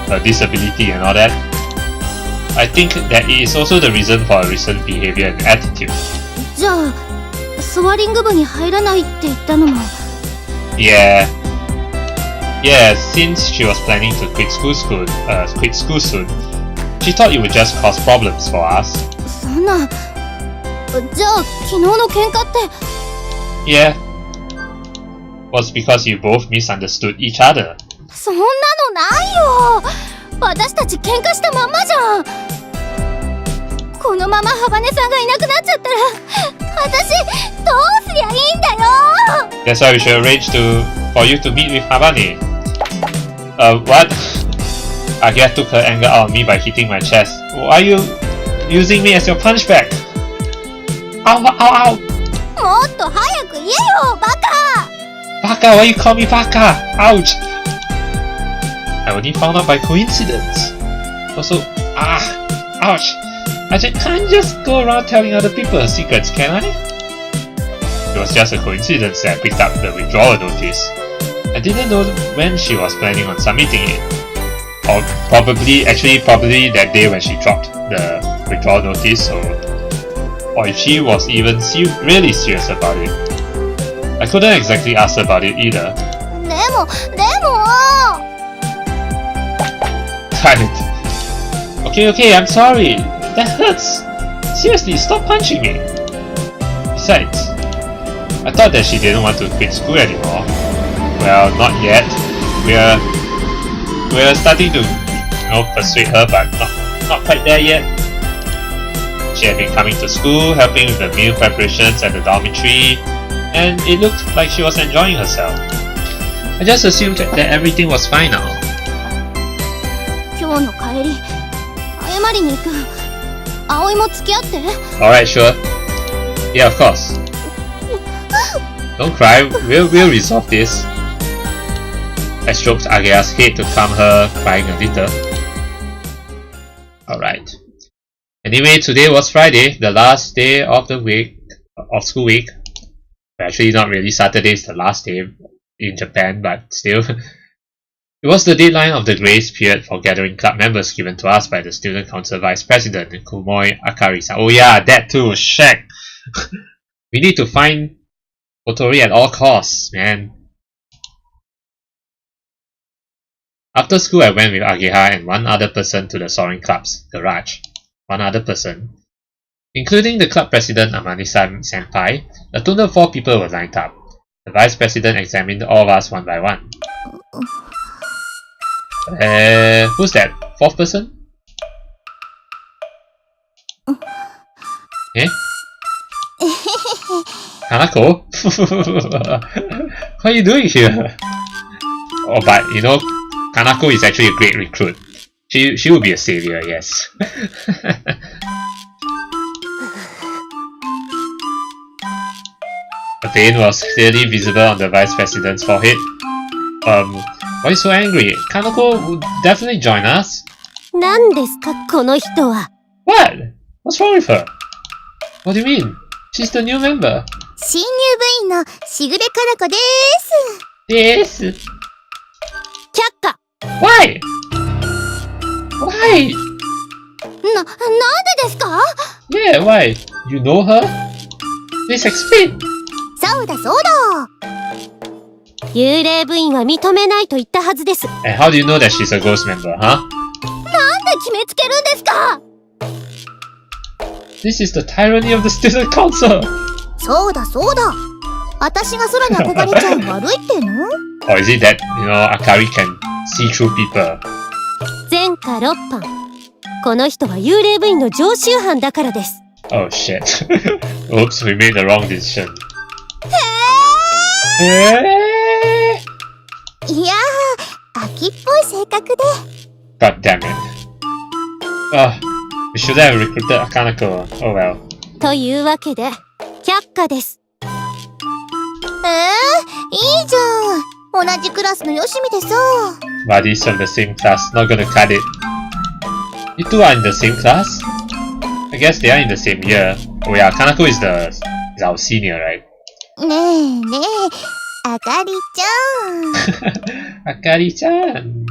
Her disability and all that. I think that it is also the reason for her recent behavior and attitude. じゃあ、ソアリング部に入らないって言ったのも。Yeah, since she was planning to quit school soon, she thought it would just cause problems for us. そんな。じゃあ、昨日の喧嘩って。Yeah, was because you both misunderstood each other. そんなのないよ。私たち喧嘩したまんまじゃん。このままハバネさんがいなくなっちゃったら、私どうすりゃいいんだよ。That's why we should arrange for you to meet with Habane. What? Ageha took her anger out on me by hitting my chest. Why are you using me as your punch bag? Ow, ow, ow! もっと早く言えよ、バカ! Baka, why you call me Baka? Ouch! I only found out by coincidence. Also, ouch! I can't just go around telling other people her secrets, can I? It was just a coincidence that I picked up the withdrawal notice. I didn't know when she was planning on submitting it. Or probably that day when she dropped the withdrawal notice, or if she was even really serious about it. I couldn't exactly ask her about it either. でも。Okay, I'm sorry. That hurts. Seriously, stop punching me. Besides, I thought that she didn't want to quit school anymore. Well, not yet. We're starting to, persuade her, but not quite there yet. She had been coming to school, helping with the meal preparations at the dormitory, and it looked like she was enjoying herself. I just assumed that everything was fine now. 今日の帰り、謝りに行く。葵も付き合って。Alright, sure. Yeah, of course. Don't cry, we'll resolve this. I stroked Ageha's head to calm her crying a little. Alright. Anyway, today was Friday, the last day of the week, of school week. Actually, not really. Saturday is the last day in Japan, but still. It was the deadline of the grace period for gathering club members given to us by the Student Council Vice President, Kumoi Akari-san. Oh yeah, that too, shag! We need to find Kotori at all costs, man. After school, I went with Ageha and one other person to the Soaring Club's garage. One other person. Including the club president Amane-senpai, a total of 4 people were lined up. The vice president examined all of us one by one. Who's that? 4th person? Eh? Kanako? What are you doing here? Oh, but you know, Kanako is actually a great recruit. She will be a savior, yes. The pain was clearly visible on the vice president's forehead. Why are you so angry? Kanako would definitely join us. 何ですか、この人は。What? What's wrong with her? What do you mean? She's the new member. 新入部員のしぐれかなこでーす。です。却下。 Why? Why? なんでですか？ Yeah, why? You know her? Please explain. そうだそうだ。幽霊部員は認めないと言ったはずです。And how do you know that she's a ghost member, huh? なんで決めつけるんですか？ This is the tyranny of the student council. そうだそうだ。私が空に憧れちゃう悪いっての？ Or is it that, you know, Akari can see through people? 前科6犯。この人は幽霊部員の常習犯だからです。Oh shit. Oops, we made the wrong decision. いやー、秋っぽい性格で。God damn it. We should have recruited Kanako. Oh well. というわけで、却下です。いいじゃん。同じクラスのよしみでさ。Buddies from the same class, not gonna cut it. You two are in the same class? I guess they are in the same year. Oh yeah, Kanako is our senior, right? ねえねえ、あかりちゃん。Akari-chan.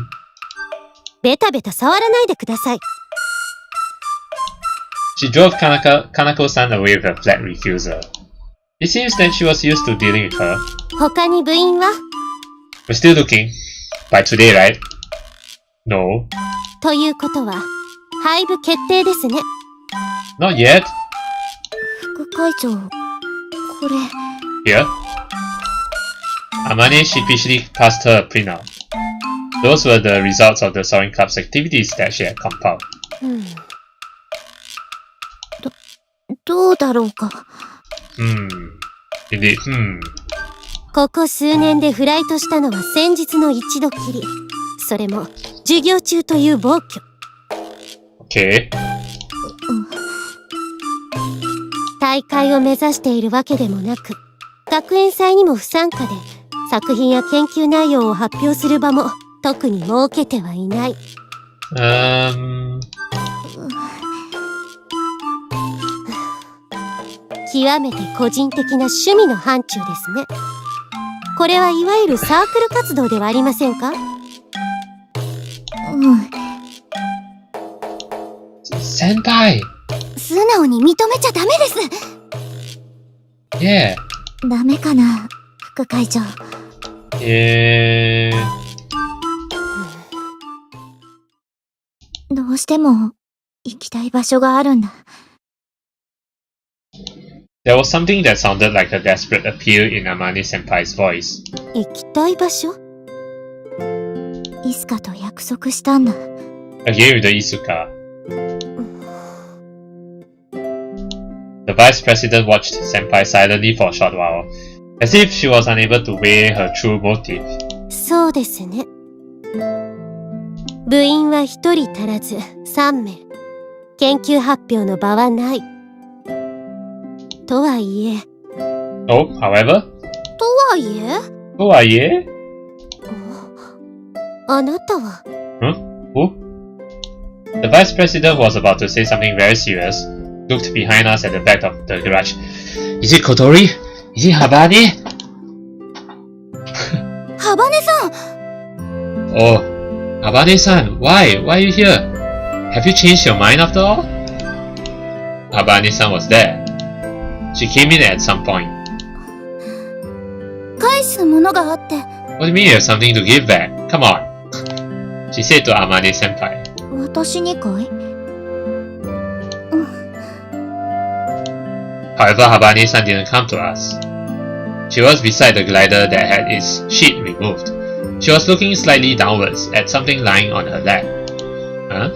ベタベタ触らないでください。She drove Kanako-san away with a flat refusal. It seems that she was used to dealing with her. 他に部員は？ We're still looking. By today, right? No. ということは、廃部決定ですね。Not yet. 副会長、これ。Here. Amane sheepishly passed her a printout. Those were the results of the Soaring Club's activities that she had compiled. どうだろうか。Indeed. ここ数年でフライトしたのは先日の一度きり。それも、授業中という暴挙。Okay. 大会を目指しているわけでもなく、学園祭にも不参加で、作品や研究内容を発表する場も特に設けてはいない。極めて個人的な趣味の範疇ですね。これはいわゆるサークル活動ではありませんか？先輩! 素直に認めちゃダメです。Yeah. ダメかな、副会長。どうしても行きたい場所があるんだ。There was something that sounded like a desperate appeal in Amane-senpai's voice. 行きたい場所？イスカと約束したんだ。Again with the Isuka. The vice president watched senpai silently for a short while, as if she was unable to weigh her true motive. そうですね。部員は1人足らず3名。研究発表の場はない。とはいえ。Oh, however? とはいえ Oh, yeah? あなたは Who? The vice president was about to say something very serious, looked behind us at the back of the garage. Is it Kotori? Is it Habane? ハバネさん Oh, Habane-san, why? Why are you here? Have you changed your mind after all? Habane-san was there. She came in at some point. 返すものがあって What do you mean you have something to give back? Come on. She said to Amane-senpai. 私にかい However, Habane-san didn't come to us. She was beside the glider that had its sheet removed. She was looking slightly downwards at something lying on her lap. Huh?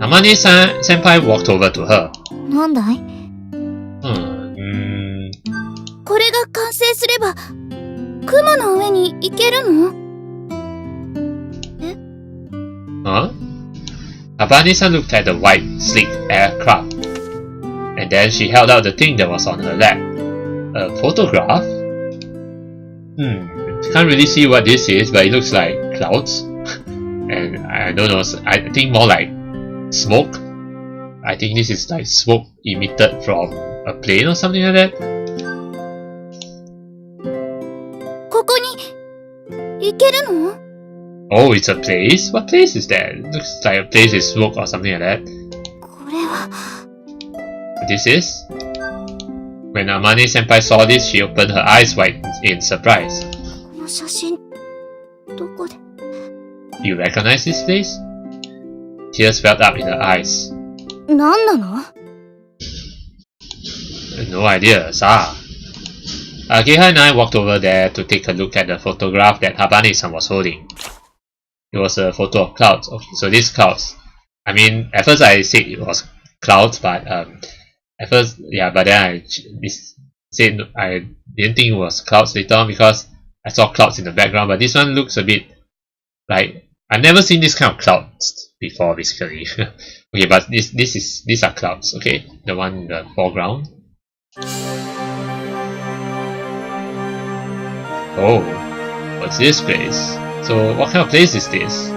Amane-senpai walked over to her. なんだい Hmm. これが完成すれば雲の上に行けるの Huh? Habane-san looked at the white, sleek aircraft. And then she held out the thing that was on her lap. A photograph? Can't really see what this is, but it looks like clouds. And I don't know, I think more like smoke. I think this is like smoke emitted from a plane or something like that. ここに行けるの Oh, it's a place? What place is that? It looks like a place with smoke or something like that. これは This is? When Amane-senpai saw this, she opened her eyes wide in surprise. この写真どこで You recognize this place? Tears welled up in her eyes. 何なの No idea, Sa. Ageha and I walked over there to take a look at the photograph that Habane-san was holding. It was a photo of clouds. Okay, so these clouds. I mean, at first I said it was clouds, but at first, yeah, but then I said I didn't think it was clouds later on because I saw clouds in the background. But this one looks a bit like I've never seen this kind of clouds before, basically. Okay, but these are clouds. Okay, the one in the foreground. Oh, what's this place? So, what kind of place is this?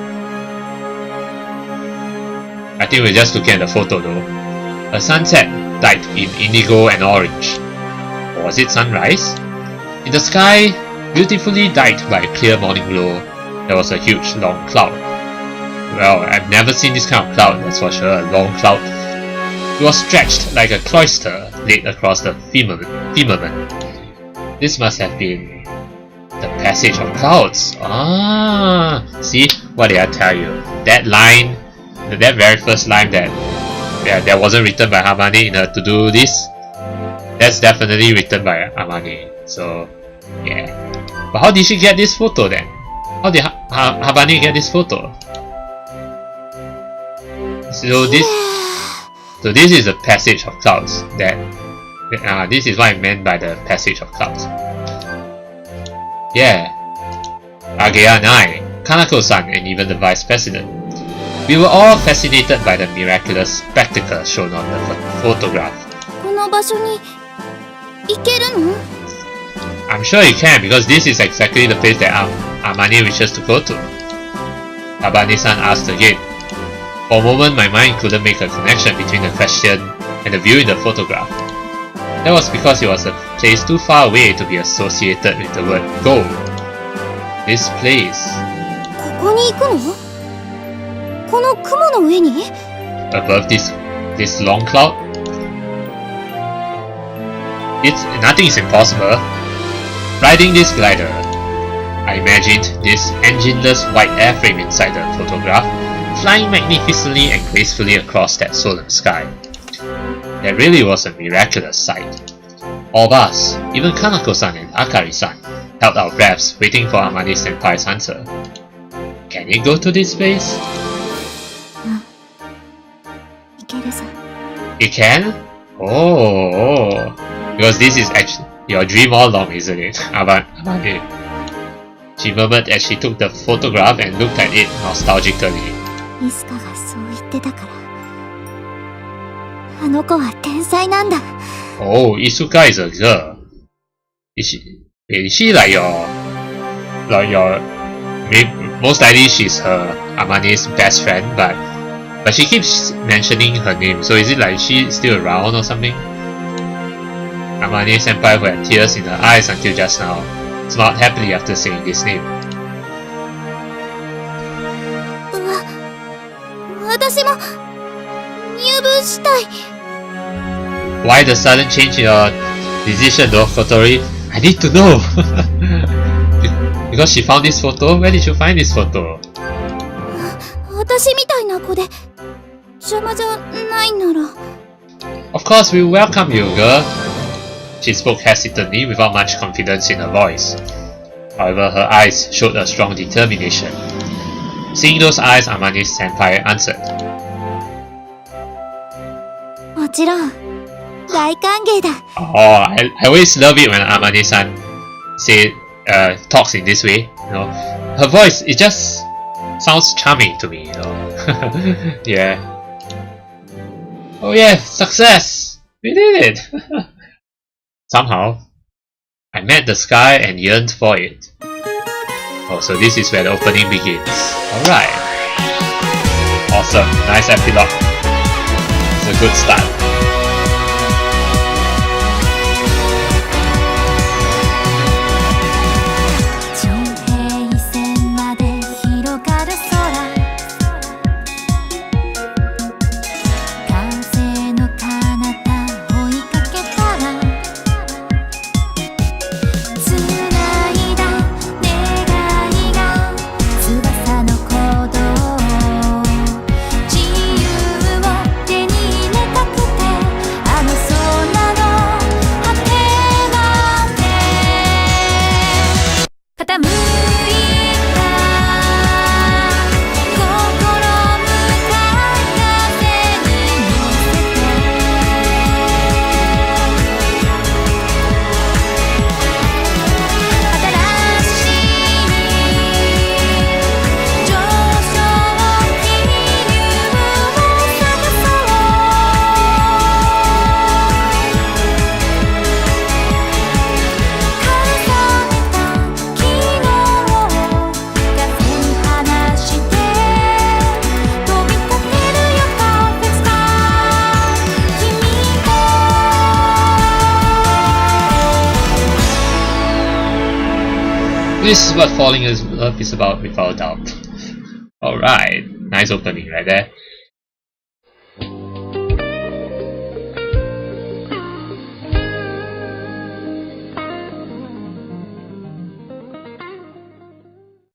I think we're just looking at the photo though. A sunset dyed in indigo and orange. Or was it sunrise? In the sky, beautifully dyed by a clear morning glow, there was a huge long cloud. Well, I've never seen this kind of cloud, that's for sure, a long cloud. It was stretched like a cloister laid across the firmament. This must have been the passage of clouds. Ah, see, what did I tell you? That line, that very first line that wasn't written by Habane in her to-do list, that's definitely written by Habane. So, yeah. But how did she get this photo then? How did Habane get this photo? So this is the passage of clouds. This is what I meant by the passage of clouds. Yeah. Ageha and I, Kanako-san, and even the vice president. We were all fascinated by the miraculous spectacle shown on the photograph. この場所に行けるの I'm sure you can because this is exactly the place that Amane wishes to go to. Habane-san asked again. For a moment my mind couldn't make a connection between the question and the view in the photograph. That was because it was a place too far away to be associated with the word go. This place. ここに行くのこの雲の上に Above this long cloud? Nothing is impossible. Riding this glider, I imagined this engineless white airframe inside the photograph, flying magnificently and gracefully across that solemn sky. That really was a miraculous sight. All of us, even Kanako-san and Akari-san, held our breaths waiting for Amane-senpai's answer. Can it go to this place? 行けるさ It can? Oh. Because this is actually your dream all along, isn't it? Habane. She murmured as she took the photograph and looked at it nostalgically. イスカがそう言ってたからあの子は天才なんだ。 Oh, Isuka is a girl. Is she like your most likely she's her Amane's best friend, but she keeps mentioning her name, so is it like she's still around or something? Amane senpai, who had tears in her eyes until just now, smiled happily after saying this name. 私も入部したい。 Why the sudden change in your decision though, Kotori? I need to know! Because she found this photo? Where did you find this photo? 私みたいな子で邪魔じゃないなら。 Of course, we welcome you, girl. She spoke hesitantly without much confidence in her voice. However, her eyes showed a strong determination. Seeing those eyes, Amane's senpai answered. もちろん、大歓迎だ。 Oh, I always love it when Amane-san talks in this way. You know, her voice, it just sounds charming to me. You know, yeah. Oh yeah, success! We did it! Somehow, I met the sky and yearned for it. Oh, so this is where the opening begins. Alright. Awesome. Nice epilogue. It's a good start. This is what falling in love is about, without doubt. Alright, nice opening right there.